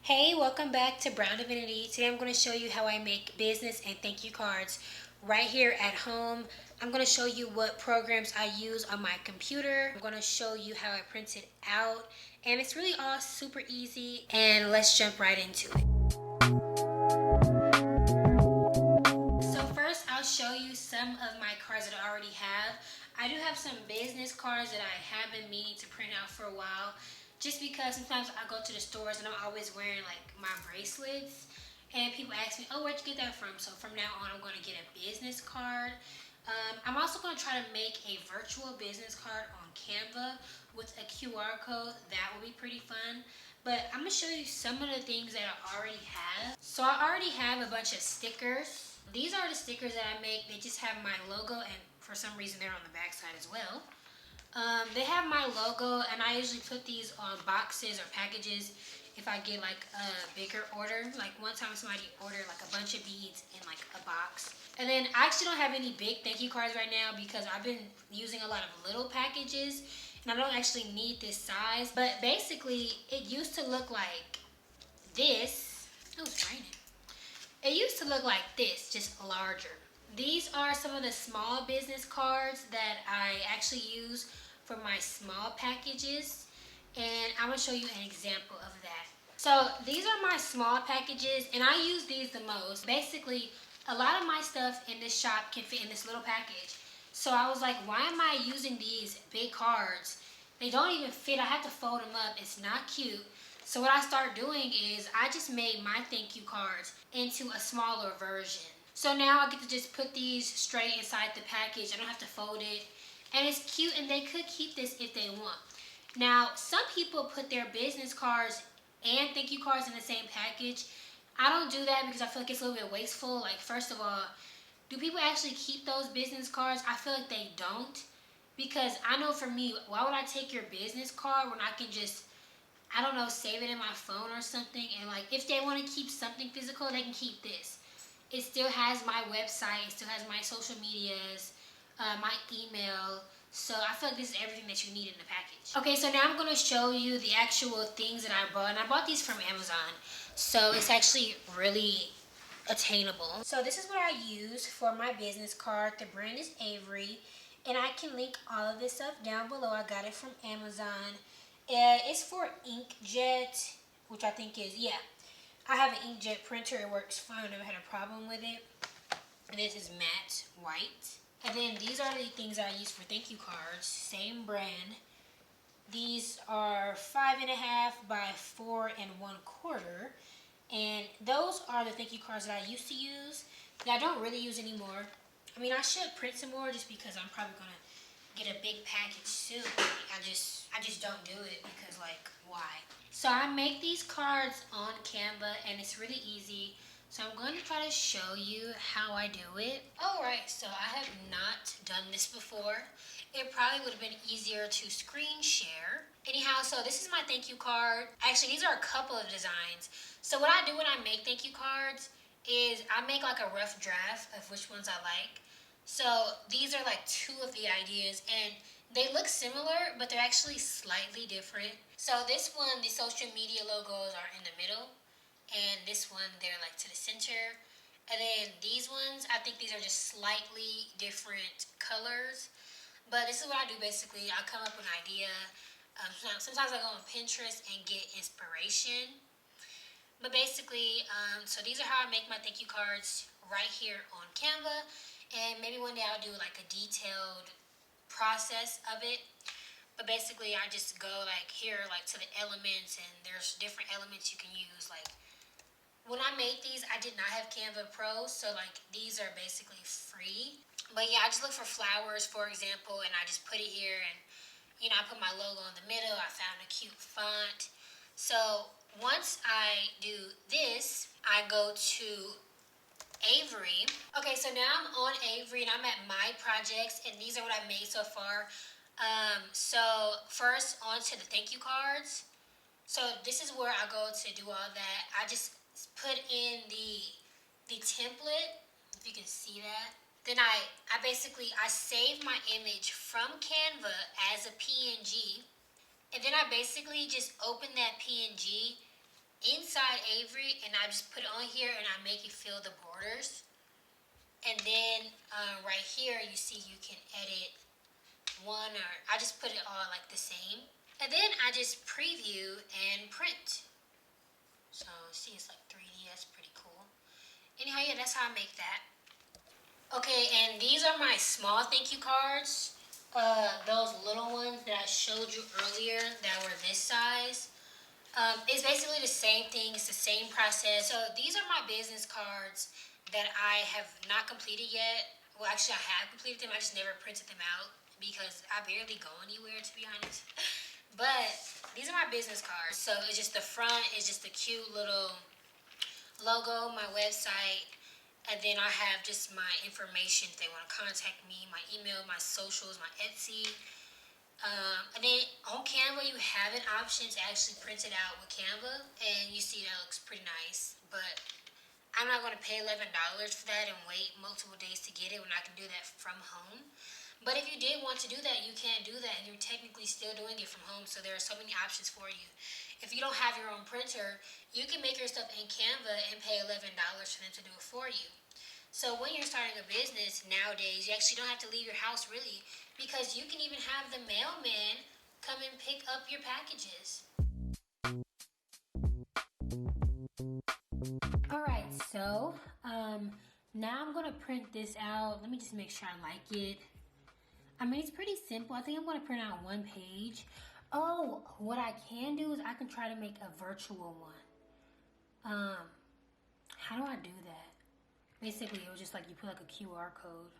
Hey, welcome back to Brown Divinity. Today I'm going to show you how I make business and thank you cards right here at home. I'm going to show you what programs I use on my computer. I'm going to show you how I print it out. And it's really all super easy. And let's jump right into it. So first I'll show you some of my cards that I already have. I do have some business cards that I have been meaning to print out for a while. Just because sometimes I go to the stores and I'm always wearing like my bracelets, and people ask me, oh, where'd you get that from? So from now on, I'm going to get a business card. I'm also going to try to make a virtual business card on Canva with a QR code. That will be pretty fun. But I'm going to show you some of the things that I already have. So I already have a bunch of stickers. These are the stickers that I make. They just have my logo, and for some reason they're on the back side as well. They have my logo, and I usually put these on boxes or packages if I get like a bigger order. Like one time somebody ordered like a bunch of beads in like a box. And then I actually don't have any big thank you cards right now because I've been using a lot of little packages and I don't actually need this size. But basically it used to look like this. Oh, it's raining. It used to look like this, just larger. These are some of the small business cards that I actually use for my small packages, and I'm going to show you an example of that. So these are my small packages, and I use these the most. Basically, a lot of my stuff in this shop can fit in this little package. So I was like, why am I using these big cards? They don't even fit. I have to fold them up. It's not cute. So what I start doing is I just made my thank you cards into a smaller version. So now I get to just put these straight inside the package. I don't have to fold it. And it's cute, and they could keep this if they want. Now, some people put their business cards and thank you cards in the same package. I don't do that because I feel like it's a little bit wasteful. Like, first of all, do people actually keep those business cards? I feel like they don't. Because I know for me, why would I take your business card when I can just, I don't know, save it in my phone or something? And like, if they want to keep something physical, they can keep this. It still has my website. It still has my social medias, my email. So I feel like this is everything that you need in the package. Okay, so now I'm going to show you the actual things that I bought. And I bought these from Amazon. So it's actually really attainable. So this is what I use for my business card. The brand is Avery. And I can link all of this up down below. I got it from Amazon. It's for inkjet, which I think is, yeah. I have an inkjet printer. It works fine. I've never had a problem with it. And this is matte white. And then these are the things I use for thank you cards. Same brand. These are 5.5 by 4 1/4. And those are the thank you cards that I used to use that I don't really use anymore. I mean, I should print some more just because I'm probably going to get a big package soon. I just don't do it because, like, why? So I make these cards on Canva, and it's really easy. So I'm going to try to show you how I do it. Alright, so I have not done this before. It probably would have been easier to screen share. Anyhow, so this is my thank you card. Actually, these are a couple of designs. So what I do when I make thank you cards is I make like a rough draft of which ones I like. So these are like two of the ideas, and they look similar, but they're actually slightly different. So this one, the social media logos are in the middle, and this one, they're like to the center. And then these ones, I think these are just slightly different colors. But this is what I do basically. I come up with an idea. Sometimes I go on Pinterest and get inspiration. But basically, so these are how I make my thank you cards right here on Canva. And maybe one day I'll do like a detailed process of it. But basically I just go like here like to the elements, and there's different elements you can use. Like when I made these, I did not have Canva Pro, so like these are basically free. But yeah, I just look for flowers, for example, and I just put it here, and you know, I put my logo in the middle. I found a cute font. So once I do this, I go to Avery. Okay, so now I'm on Avery and I'm at my projects, and these are what I made so far. So first on to the thank you cards. So this is where I go to do all that. I just put in the template, if you can see that. Then I save my image from Canva as a PNG, and then I basically just open that PNG inside Avery, and I just put it on here and I make it fill the borders. And then right here you see you can edit one, or I just put it all like the same. And then I just preview and print. So see, it's like 3D, that's pretty cool. Anyhow, yeah, that's how I make that. Okay, and these are my small thank you cards. Those little ones that I showed you earlier that were this size. It's basically the same thing, it's the same process. So these are my business cards that I have not completed yet. Well, actually I have completed them, I just never printed them out because I barely go anywhere, to be honest. But these are my business cards. So it's just the front, it's just a cute little logo, my website, and then I have just my information if they want to contact me, my email, my socials, my Etsy. And then on Canva, you have an option to actually print it out with Canva, and you see that looks pretty nice. But I'm not going to pay $11 for that and wait multiple days to get it when I can do that from home. But if you did want to do that, you can do that, and you're technically still doing it from home, so there are so many options for you. If you don't have your own printer, you can make your stuff in Canva and pay $11 for them to do it for you. So when you're starting a business nowadays, you actually don't have to leave your house really, because you can even have the mailman come and pick up your packages. Alright, so now I'm going to print this out. Let me just make sure I like it. I mean, it's pretty simple. I think I'm going to print out one page. Oh, what I can do is I can try to make a virtual one. How do I do that? Basically, it was just like you put like a QR code.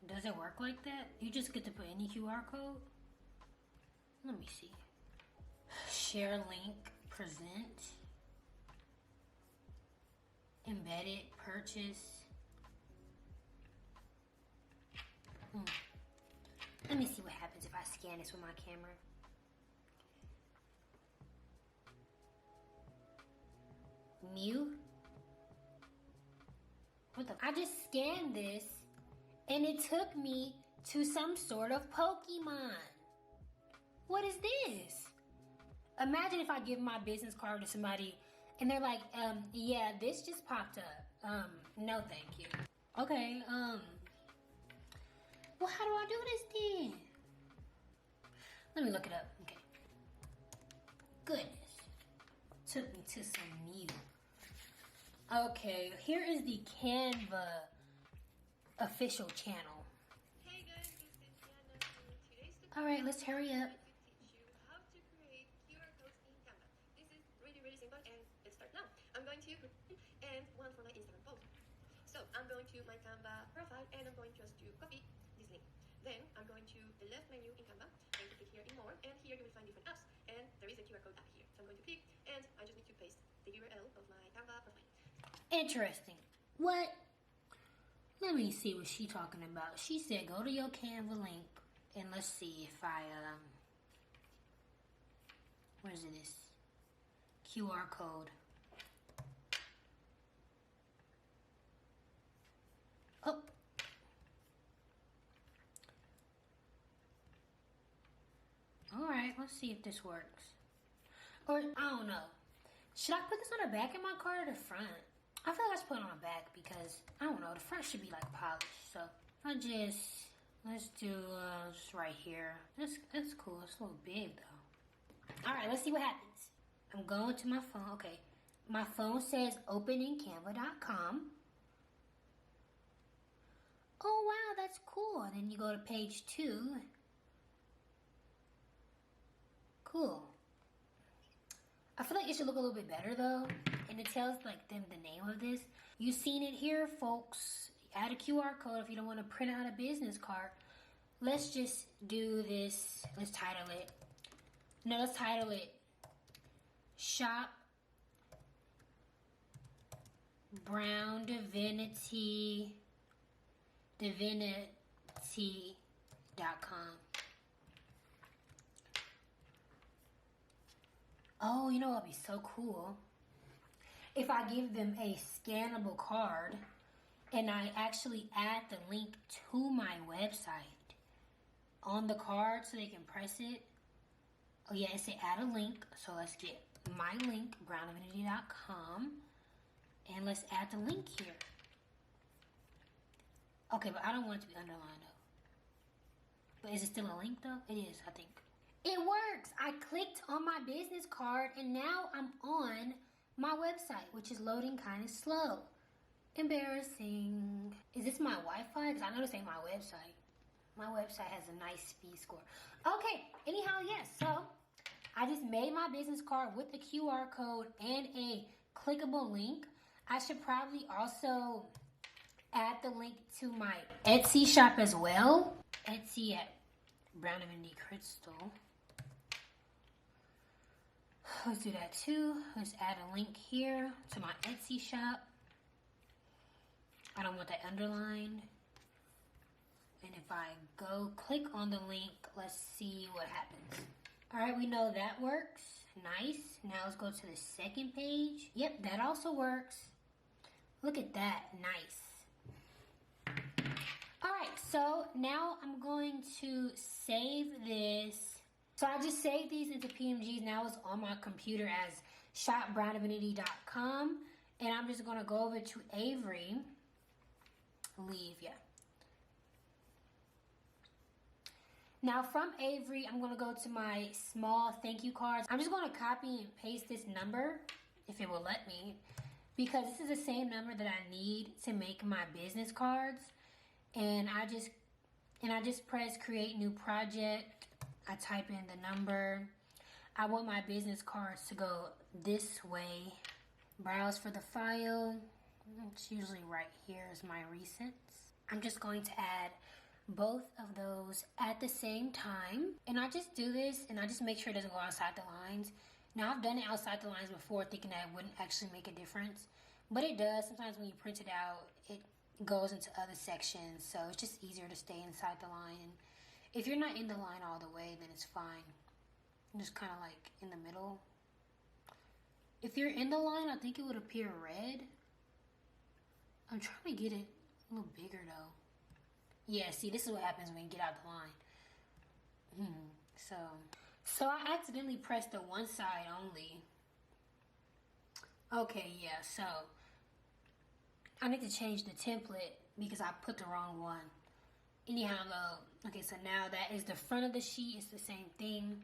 Does it work like that? You just get to put any QR code? Let me see. Share link, present, embedded, purchase. Let me see what happens if I scan this with my camera. Mew? What the? I just scanned this and it took me to some sort of Pokemon. What is this? Imagine if I give my business card to somebody and they're like, yeah, this just popped up. No thank you. Okay, well, how do I do this then? Let me look it up. Okay. Goodness. Took me to some Mew. Okay, here is the Canva official channel. Hey guys, this is Diana. Today's tutorial, Alright, let's hurry up. I'm going to teach you how to create QR codes in Canva. This is really simple, and let's start now. I'm going to and one for my Instagram post. So I'm going to my Canva profile and I'm going just to copy this link. Then I'm going to the left menu in Canva and to click here in more, and here you will find different apps, and there is a QR code app here. So I'm going to click and I just need to paste the URL of my Canva profile. Interesting. What? Let me see what she's talking about. She said go to your Canva link and let's see if I what is this? QR code. Oh. Alright, let's see if this works. Or, I don't know. Should I put this on the back of my card or the front? I feel like I should put it on the back because, I don't know, the front should be like polished. So, let's do just right here. That's cool. It's a little big though. Alright, let's see what happens. I'm going to my phone. Okay. My phone says open in canva.com. Oh wow, that's cool. And then you go to page 2. Cool. I feel like it should look a little bit better though. And it tells like them the name of this. You seen it here, folks. Add a QR code if you don't want to print out a business card. Let's just do this. Let's title it. No, let's title it Shop Brown Divinity.com. Oh, you know what would be so cool? If I give them a scannable card and I actually add the link to my website on the card so they can press it. Oh yeah, it said add a link. So let's get my link, browndivinity.com. And let's add the link here. Okay, but I don't want it to be underlined though. But is it still a link though? It is, I think. It works. I clicked on my business card and now I'm on my website, which is loading kind of slow. Embarrassing. Is this my Wi-Fi? Because I know this ain't my website. My website has a nice speed score. Okay, anyhow, yes. So I just made my business card with a QR code and a clickable link. I should probably also add the link to my Etsy shop as well. Etsy at Brown Divinity Crystal. Let's do that too. Let's add a link here to my Etsy shop. I don't want that underlined. And if I go click on the link, let's see what happens. All right, we know that works. Nice. Now let's go to the second page. Yep, that also works. Look at that. Nice. All right, so now I'm going to save this. So I just saved these into PNGs. Now it's on my computer as shopbrowndivinity.com. And I'm just going to go over to Avery. Leave, yeah. Now from Avery, I'm going to go to my small thank you cards. I'm just going to copy and paste this number, if it will let me, because this is the same number that I need to make my business cards. And I just press create new project. I type in the number. I want my business cards to go this way. Browse for the file. It's usually right here is my recents. I'm just going to add both of those at the same time. And I just do this and I just make sure it doesn't go outside the lines. Now I've done it outside the lines before thinking that it wouldn't actually make a difference. But it does. Sometimes when you print it out, it goes into other sections. So it's just easier to stay inside the line. If you're not in the line all the way, then it's fine. Just kind of like in the middle. If you're in the line, I think it would appear red. I'm trying to get it a little bigger though. Yeah, see, this is what happens when you get out the line. So I accidentally pressed the one side only. Okay, yeah, so I need to change the template because I put the wrong one. Anyhow, though, okay, so now that is the front of the sheet. It's the same thing.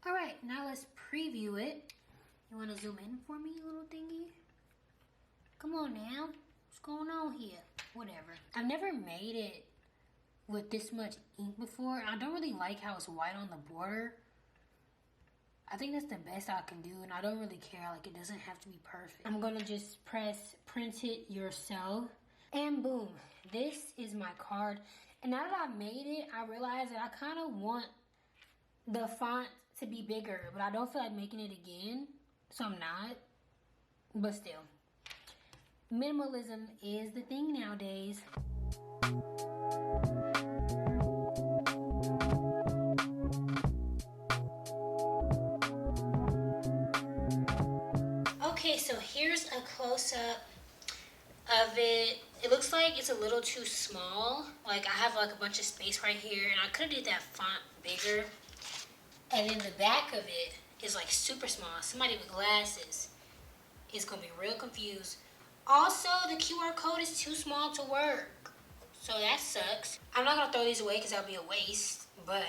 All right, now let's preview it. You want to zoom in for me, little thingy? Come on now. What's going on here? Whatever. I've never made it with this much ink before. I don't really like how it's white on the border. I think that's the best I can do, and I don't really care. Like, it doesn't have to be perfect. I'm going to just press print it yourself, and boom. This is my card. And now that I've made it, I realize that I kind of want the font to be bigger, but I don't feel like making it again, so I'm not. But still, minimalism is the thing nowadays. Okay, so here's a close-up of it. It looks like it's a little too small. Like, I have like a bunch of space right here, and I could have did that font bigger. And then the back of it is like super small. Somebody with glasses is gonna be real confused. Also, the QR code is too small to work, so that sucks. I'm not gonna throw these away because that'll be a waste, but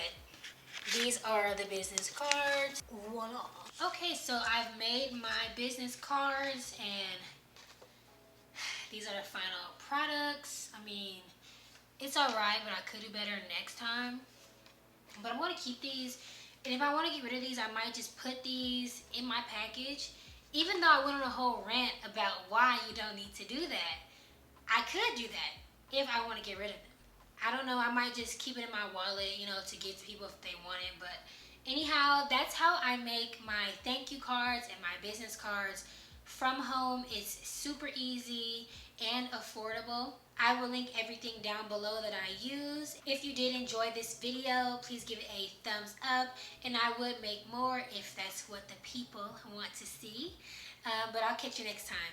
these are the business cards. Voila. Okay, so I've made my business cards, and these are the final products. I mean, it's alright, but I could do better next time. But I'm going to keep these, and if I want to get rid of these, I might just put these in my package. Even though I went on a whole rant about why you don't need to do that, I could do that if I want to get rid of them. I don't know, I might just keep it in my wallet, to give to people if they want it. But anyhow, that's how I make my thank you cards and my business cards from home. It's super easy and affordable. I will link everything down below that I use. If you did enjoy this video, please give it a thumbs up, and I would make more if that's what the people want to see. But I'll catch you next time.